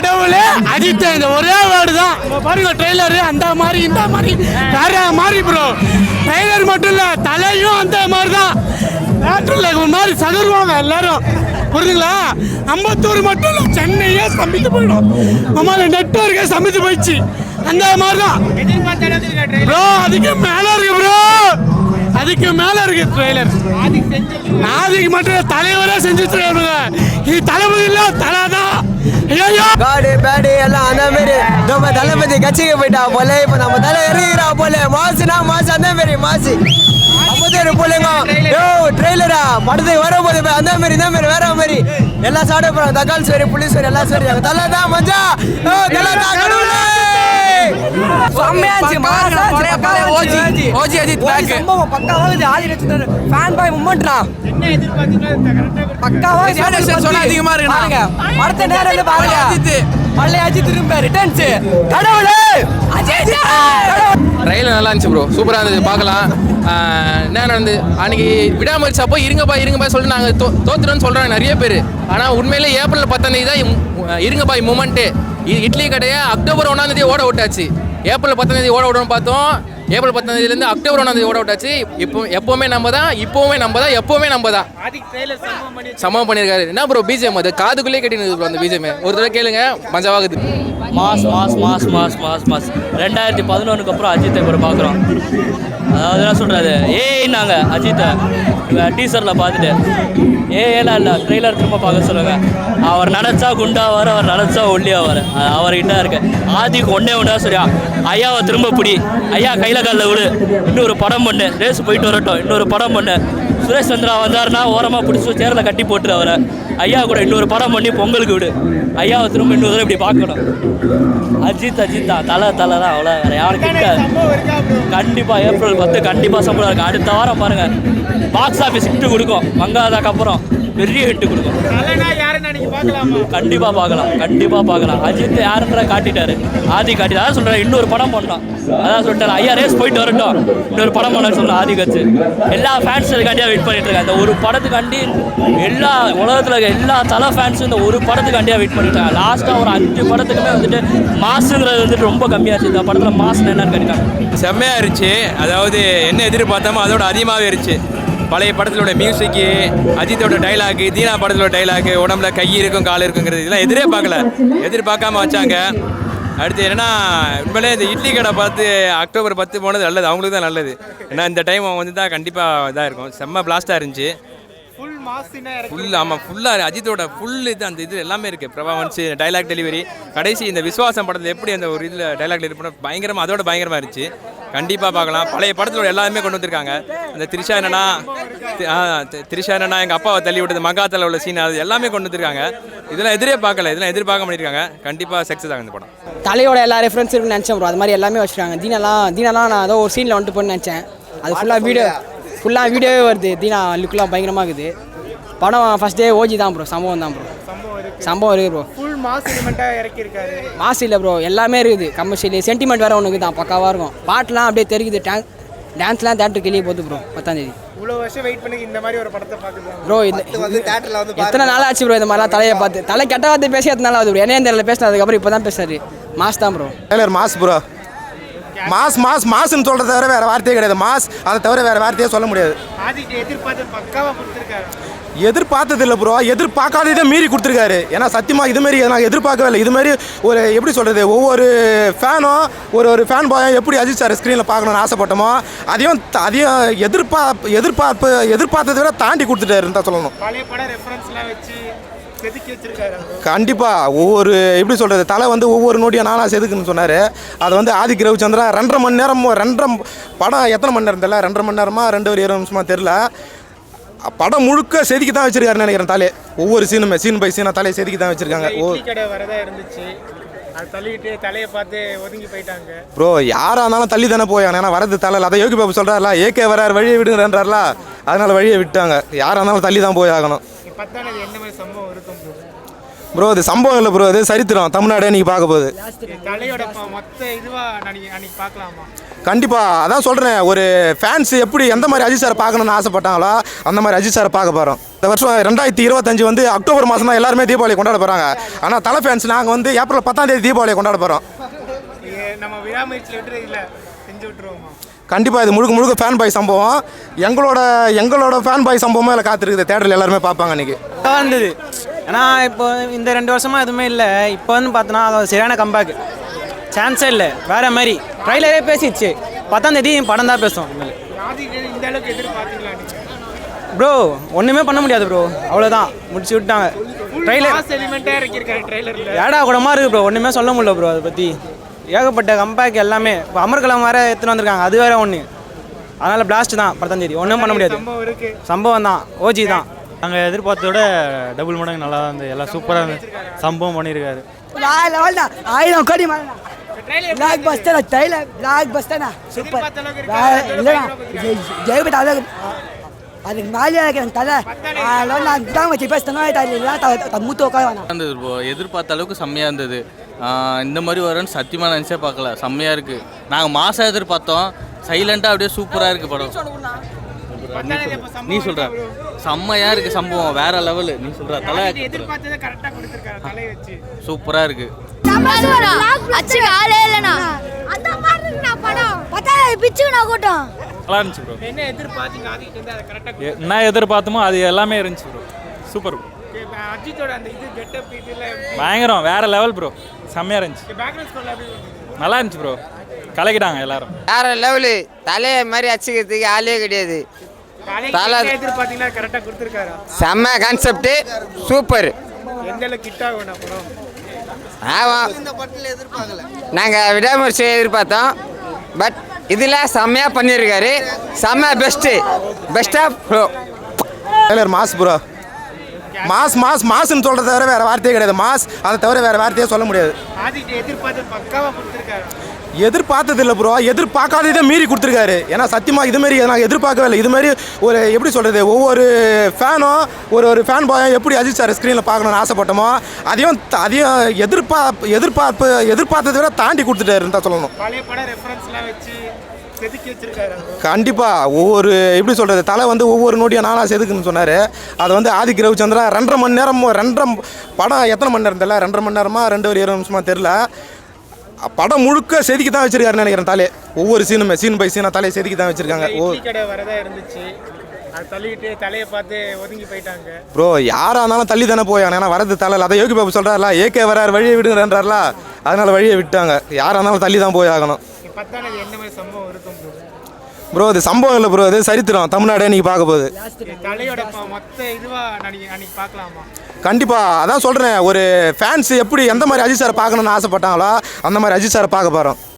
கடவுளே அஜித் இந்த ஒரே வேர்டு தான் பாருங்க. ட்ரெய்லரு அந்த மாதிரி இந்த மாதிரி வேற மாதிரி ப்ரோ. ட்ரெய்லர் மட்டும் இல்லை, தலையும் அந்த மாதிரி தான். தேட்டரில் ஒரு மாதிரி சதுருவாங்க எல்லாரும், புரியுதுங்களா? அம்பத்தூர் மட்டும் இல்லை, சென்னையே சமைத்து போயிடும். நம்மளோட நெட்வொர்க்கே சமைத்து போயிடுச்சு. அந்த மாதிரி தான் ப்ரோ. அதுக்கு மேலே இருக்கு ப்ரோ, அதுக்கு மேல இருக்கு ட்ரெய்லர். ஆதிக்கு மட்டும் தலைவரே செஞ்சுட்டு இது தளபதி இல்ல, தலைதான். காடு பேடு எல்லாம் அந்த மாதிரி நம்ம தளபதி கட்சிக்கு போயிட்டா போல. இப்ப நம்ம தலை இறங்குறா போல. மாசுனா மாசு அந்த மாதிரி மாசு அப்போது போலங்க. ட்ரெய்லரா படத்துக்கு வர போது அந்த மாதிரி இந்த மாதிரி வேற மாதிரி எல்லாம் சாப்பிட போறாங்க. தக்காளி சோறு புளி சோறு எல்லாம் சோறு. தலை தான் மஜா, தலை தான் கடவுளே. ட்ரெயிலர் நல்லா இருந்துச்சு ப்ரோ, சூப்பராக இருந்தது, பார்க்கலாம். என்ன நடந்து அன்னைக்கு விடாமுயற்சி அப்போ இருங்கப்பா சொல்லிட்டு நாங்கள் தோத்துறோன்னு சொல்கிறாங்க நிறைய பேர். ஆனால் உண்மையிலே ஏப்ரல் 10 தான் இருங்கப்பாய் மூமெண்ட்டு. இட்லி கடையை அக்டோபர் 1 ஓட விட்டாச்சு. ஏப்ரல் 10 ஓட விடணும்னு பார்த்தோம். ஏப்ரல் 10 அக்டோபர் 1 ஓட விட்டாச்சு. இப்போ எப்போவுமே நம்ம தான், இப்போவுமே நம்ம தான். சமம் பண்ணியிருக்காரு. என்ன ப்ரோ பிஜிஎம் அது காதுக்குள்ளே கட்டினது ப்ரோ. அந்த பிஜிஎம் ஒரு தடவை கேளுங்க, மஜாவாகுது. மாஸ் 2011 அப்புறம் அஜித்தை இப்போ பார்க்குறோம். அதாவது என்ன சொல்கிறது, ஏன்னாங்க அஜித்தை டீசரில் பார்த்துட்டு ஏலாம் இல்லை, ட்ரெய்லர் திரும்ப பார்க்க சொல்லுங்கள். அவர் நினச்சா குண்டாவார், அவர் நினச்சா ஒல்லியாவார். அவர்கிட்ட இருக்கு. ஆதிக்கு ஒன்றா சரியா, ஐயாவை திரும்ப பிடி, ஐயா கையில் காலில் விடு, இன்னொரு படம் பண்ணு, ரேஸ் போயிட்டு வரட்டும், இன்னொரு படம் பண்ணு. சுரேஷ் சந்திரா வந்தாருன்னா ஓரமாக பிடிச்சி சேரில் கட்டி போட்டு அவரை ஐயா கூட இன்னொரு படம் பண்ணி பொங்கலுக்கு விடு. ஐயாவை திரும்ப இன்னொரு தடவை இப்படி பார்க்கணும். அஜித் தான், தலை தான், அவ்வளோ வேறு யாரும் கிட்ட. கண்டிப்பாக ஏப்ரல் 10 கண்டிப்பாக சம்பளம் இருக்குது. அடுத்த வாரம் பாருங்கள், பாக்ஸ் ஆஃபீஸ் ஹிட்டு கொடுக்கும். வங்காதாக்கு அப்புறம் பெரிய ஹிட்டு கொடுக்கும். கண்டிப்பாக பார்க்கலாம். அஜித் யாருன்ற காட்டிட்டாரு, ஆதி காட்டிட்டாரு. அதான் சொல்கிறேன், இன்னொரு படம் பண்ணோம். அதான் சொல்லிட்டாரு, ஐயா ரேஸ் போயிட்டு வரட்டும், இன்னொரு படம் பண்ண சொல்ல ஆதி கட்சி. எல்லா ஃபேன்ஸுக்காண்டியாக வெயிட் பண்ணிட்டு இருக்காங்க. இந்த ஒரு படத்துக்காண்டி எல்லா உலகத்தில் இருக்க எல்லா தலை ஃபேன்ஸும் இந்த ஒரு படத்துக்காண்டியாக வெயிட் பண்ணிட்டாங்க. லாஸ்ட்டாக ஒரு 5 படத்துக்குமே வந்துட்டு மாசுங்கிறது வந்துட்டு ரொம்ப கம்மியாக இருந்துச்சு. இந்த படத்தில் மாசு என்னன்னு கேட்டாங்க, செம்மையாக இருந்துச்சு. அதாவது என்ன எதிர்பார்த்தோமோ அதோட அதிகமாகவே இருந்துச்சு. பழைய படத்திலோட மியூசிக்கு, அஜித்தோட டைலாகு, தீனா படத்தோட டைலாகு, உடம்புல கை இருக்கும் கால் இருக்குங்கிறது இதெல்லாம் எதிர்பார்க்காம வச்சாங்க. அடுத்து என்னன்னா, உண்மையிலே இந்த இட்லி கடை பார்த்து அக்டோபர் 10 போனது நல்லது, அவங்களுக்கு தான் நல்லது. ஏன்னா இந்த டைம் அவங்க வந்து தான் கண்டிப்பாக இதாக இருக்கும். செம்ம பிளாஸ்டாக இருந்துச்சு. ஆமாம், ஃபுல்லாக அஜித்தோட இது அந்த இது எல்லாமே இருக்குது. பிரபாவன்ஸ் டைலாக் டெலிவரி, கடைசி இந்த விஸ்வாசம் படத்தில் எப்படி அந்த ஒரு இதில் டைலாக் டெலிவரி பண்ண பயங்கரமாக இருந்துச்சு. கண்டிப்பாக பார்க்கலாம். பழைய படத்தில் எல்லாருமே கொண்டு வந்திருக்காங்க. அந்த த்ரிஷா என்னன்னா எங்கள் அப்பாவை தள்ளி விட்டது, மகாத்தில் உள்ள சீன், அது எல்லாமே கொண்டு வந்திருக்காங்க. இதெல்லாம் எதிர்பார்க்க பண்ணியிருக்காங்க. கண்டிப்பாக சக்ஸஸ் ஆகும் இந்த படம். தலையோட எல்லா ரெஃபரன்ஸ் இருக்குன்னு நினச்சேன் ப்ரோ. அது மாதிரி எல்லாமே வச்சுருக்காங்க. தீனாலாம் நான் ஏதோ ஒரு சீனில் வந்துட்டு போன்னு நினச்சேன். அது ஃபுல்லாக வீடியோவே வருது. தீனா லுக்கெலாம் பயங்கரமாக இருக்குது. படம் ஃபஸ்ட் டே ஓஜி தான் ப்ரோ. சம்பவம் இருக்குது ப்ரோ. ஃபுல் மாஸ் எலிமெண்ட்டாக இறக்கியிருக்காரு. மாஸ் இல்லை ப்ரோ, எல்லாமே இருக்குது. கமர்ஷியல் சென்டிமெண்ட் வேறு ஒன்றுக்கு தான் பக்காவாக இருக்கும். பாட்டெலாம் அப்படியே தெரியுது. டான்ஸ்லாம் தேட்டருக்கு வெளியே போகுது ப்ரோ. 10ஆம் தேதி. இவ்வளோ வருஷம் வெயிட் பண்ணி இந்த மாதிரி ஒரு படத்தை பார்க்குது ப்ரோ. எத்தனை நாள் ஆச்சு ப்ரோ இந்த மாதிரிலாம் தலையை பார்த்து? தலை கெட்ட வார்த்தை பேசி எத்தனை நாள் ஆகுது ப்ரோ? என்னையே தெரியல பேசினதுக்கப்புறம் இப்போ தான் பேசுறாரு. மாஸ் தான் ப்ரோ. Mass bro. மாஸ்ன்னு சொல்கிறத தவிர வேறு வார்த்தையே கிடையாது. மாஸ் அதை தவிர வேறு வார்த்தையே சொல்ல முடியாது. எதிர்பார்த்தது இல்லை ப்ரோ, எதிர்பார்க்காததே மீறி கொடுத்துருக்காரு. ஏன்னா சத்தியமாக இதுமாரி நான் எதிர்பார்க்கவே இல்லை. இதுமாரி ஒரு எப்படி சொல்கிறது, ஒவ்வொரு ஃபேனும் ஒரு ஃபேன் பாயும் எப்படி அஜித் சார் ஸ்க்ரீனில் பார்க்கணுன்னு ஆசைப்பட்டோமோ அதையும் எதிர்பார்த்ததை விட தாண்டி கொடுத்துட்டாருன்னு தான் சொல்லணும். கண்டிப்பாக ஒவ்வொரு எப்படி சொல்கிறது, தலை வந்து ஒவ்வொரு நோட்டியும் நானாக செதுக்குன்னு சொன்னார். அதை வந்து ஆதிக் ரவிச்சந்திரா 2.5 மணி நேரம் படம் எத்தனை மணி நேரம் தெரியல, 2.5 மணி நேரமா 2 ஒரு 20 நிமிஷமா தெரில. படம் முழுக்க செதுக்கி தான் வச்சிருக்காருன்னு நினைக்கிறேன். தலையை ஒவ்வொரு சீன் பை சீனாக தலையை செதுக்கி தான் வச்சிருக்காங்க. ப்ரோ யாராக இருந்தாலும் தள்ளி தானே போயாங்க. ஏன்னா வரது தலை, அதை யோகி பாபு சொல்கிறாருல, ஏகே வராரு வழியை விடுங்கன்றாருல, அதனால வழியை விட்டாங்க. யாராக இருந்தாலும் தள்ளி தான் போய் ஆகணும். ப்ரோ இது சம்பவம் இல்லை ப்ரோ, இது சரித்திரம் தமிழ்நாடே நீங்கள் பார்க்க போகுது. தலையோட மொத்த இதுவாக அன்னைக்கு பார்க்கலாமா? கண்டிப்பாக அதான் சொல்கிறேன், ஒரு ஃபேன்ஸ் எப்படி எந்த மாதிரி அஜித் சாரை பார்க்கணுன்னு ஆசைப்பட்டாங்களோ அந்த மாதிரி அஜித் சாரை பார்க்க போகிறோம். இந்த வருஷம் 2025 வந்து அக்டோபர் மாதம் தான் எல்லாருமே தீபாவளி கொண்டாட போகிறாங்க. ஆனால் தலை ஃபேன்ஸ் நாங்கள் வந்து ஏப்ரல் 10ஆம் தேதி தீபாவளியை கொண்டாட போகிறோம். நம்ம விடாமுயற்சியில் விட்டு இல்லை செஞ்சு விட்டுருவோமா? கண்டிப்பாக இது முழுக்க முழுக்க ஃபேன் பாய் சம்பவம். எங்களோட ஃபேன் பாய் சம்பவமாக இல்லை காத்திருக்குது. தேட்டரில் எல்லாருமே பார்ப்பாங்க அன்றைக்கி. இருந்தது ஏன்னா இப்போ இந்த 2 வருஷமாக எதுவுமே இல்லை. இப்போ வந்து பார்த்தோன்னா அது சரியான கம்பேக் சான்ஸே இல்லை. வேறு மாதிரி ட்ரைலரே பேசிடுச்சு. 10ஆம் தேதி படம் தான் பேசும். இந்த அளவுக்கு எதிர்பார்த்தீங்களா ப்ரோ? ஒன்றுமே பண்ண முடியாது ப்ரோ, அவ்வளோதான் முடிச்சு விட்டாங்க. ட்ரைலர் எலிமெண்ட்டாக இருக்கிருக்காரு ட்ரைலரில். ஏடா கூடமாக இருக்குது ப்ரோ, ஒன்றுமே சொல்ல முடியல ப்ரோ. அதை பற்றி ஏகப்பட்ட கம்பேக் எல்லாமே. இப்போ அமர்கலம் வேறு எடுத்துன்னு வந்திருக்காங்க, அது வேறு ஒன்று. அதனால் பிளாஸ்ட் தான் 10ஆம் தேதி, ஒன்றும் பண்ண முடியாது. சம்பவம் தான், ஓஜி தான். நாங்கள் எதிர்பார்த்தோட டபுள் மடங்கு நல்லா தான் இருந்தது. எல்லாம் சூப்பராக இருந்தது. சம்பவம் பண்ணியிருக்காரு. ஆயிரம் கோடி பிளாக் பஸ்டர் ட்ரைலர், பிளாக் பஸ்டர்னா சூப்பர். இல்லைண்ணா ஜெயபதி அதுக்கு மேலேயே இருக்கிறேன் தலை. நான் தான் வச்சு பேசுகிறேன் மூத்த உட்கார இருந்தது ப்ரோ. எதிர்பார்த்த அளவுக்கு செம்மையாக இருந்தது. இந்த மாதிரி வரும்னு சத்தியமாக நினச்சே பார்க்கல. செம்மையாக இருக்குது. நாங்கள் மாதம் எதிர்பார்த்தோம், சைலண்ட்டாக அப்படியே சூப்பராக இருக்குது படம். நீ சொல்கிற செம்மையாக இருக்குது சம்பவம், வேற லெவலு. நீ சொல்கிற தலை சூப்பராக இருக்குது. நல்லா இருந்துச்சு ப்ரோ. என்ன எதிர்பார்த்தோமோ அது எல்லாமே இருந்துச்சு ப்ரோ. Super bro. பயங்கரம், வேற லெவல் ப்ரோ. செம்மையாக இருந்துச்சு, நல்லா இருந்துச்சு ப்ரோ. கலக்கிட்டாங்க எல்லாரும். வேற லெவலு. தலையை மாதிரி அச்சுக்கிறதுக்கு ஆளே கிடையாது. செம்ம கான்செப்ட், சூப்பர். நாங்கள் விடாமுயற்சி எதிர்பார்த்தோம், பட் இதில் செம்மையாக பண்ணியிருக்காரு. செம்ம பெஸ்ட்டாக ப்ரோ. Trailer mass bro. மாஸ்ன்னு சொல்கிறத தவிர வேறு வார்த்தையே கிடையாது. மாஸ், அதை தவிர வேறு வார்த்தையே சொல்ல முடியாது. எதிர்பார்த்தது இல்லை ப்ரோ, எதிர்பார்க்காததே மீறி கொடுத்துருக்காரு. ஏன்னா சத்தியமாக இதுமாரி நாங்கள் எதிர்பார்க்கவே இல்லை. இதுமாரி ஒரு எப்படி சொல்கிறது, ஒவ்வொரு ஃபேனும் ஒரு ஃபேன் பாயும் எப்படி அஜித் சார் ஸ்க்ரீனில் பார்க்கணுன்னு ஆசைப்பட்டோமோ அதையும் எதிர்பார்த்ததை விட தாண்டி கொடுத்துட்டாருன்னு தான் சொல்லணும். கண்டிப்பாக ஒவ்வொரு எப்படி சொல்கிறது, தலை வந்து ஒவ்வொரு நோட்டியும் நானாக செதுக்குன்னு சொன்னார். அதை வந்து ஆதிக் ரவிச்சந்திரா 2.5 மணி நேரம் படம் எத்தனை மணி நேரம் தெரியல, 2.5 மணி நேரமாக 2 நிமிஷமாக தெரில. படம் முழுக்க செதுக்கி தான் வச்சிருக்காருன்னு நினைக்கிறேன். தலையை ஒவ்வொரு சீன் பை சீனாக தலையை செதுக்கி தான் வச்சிருக்காங்க. ப்ரோ யாராக இருந்தாலும் தள்ளி தானே போயாங்க. ஏன்னா வரது தலை, அதை யோகி பாபு சொல்கிறாருல, ஏகே வராரு வழியை விடுங்கன்றாருல, அதனால் வழியை விட்டாங்க. யாராக இருந்தாலும் தள்ளி தான் போய் ஆகணும். ப்ரோ இது சம்பவம் இல்லை ப்ரோ, இது சரித்திரம் தமிழ்நாடே நீங்கள் பார்க்க போகுது. கண்டிப்பாக அதான் சொல்கிறேன், ஒரு ஃபேன்ஸ் எப்படி எந்த மாதிரி அஜித் சாரை பார்க்கணுன்னு ஆசைப்பட்டாங்களோ அந்த மாதிரி அஜித் சாரை பார்க்க போகிறோம்.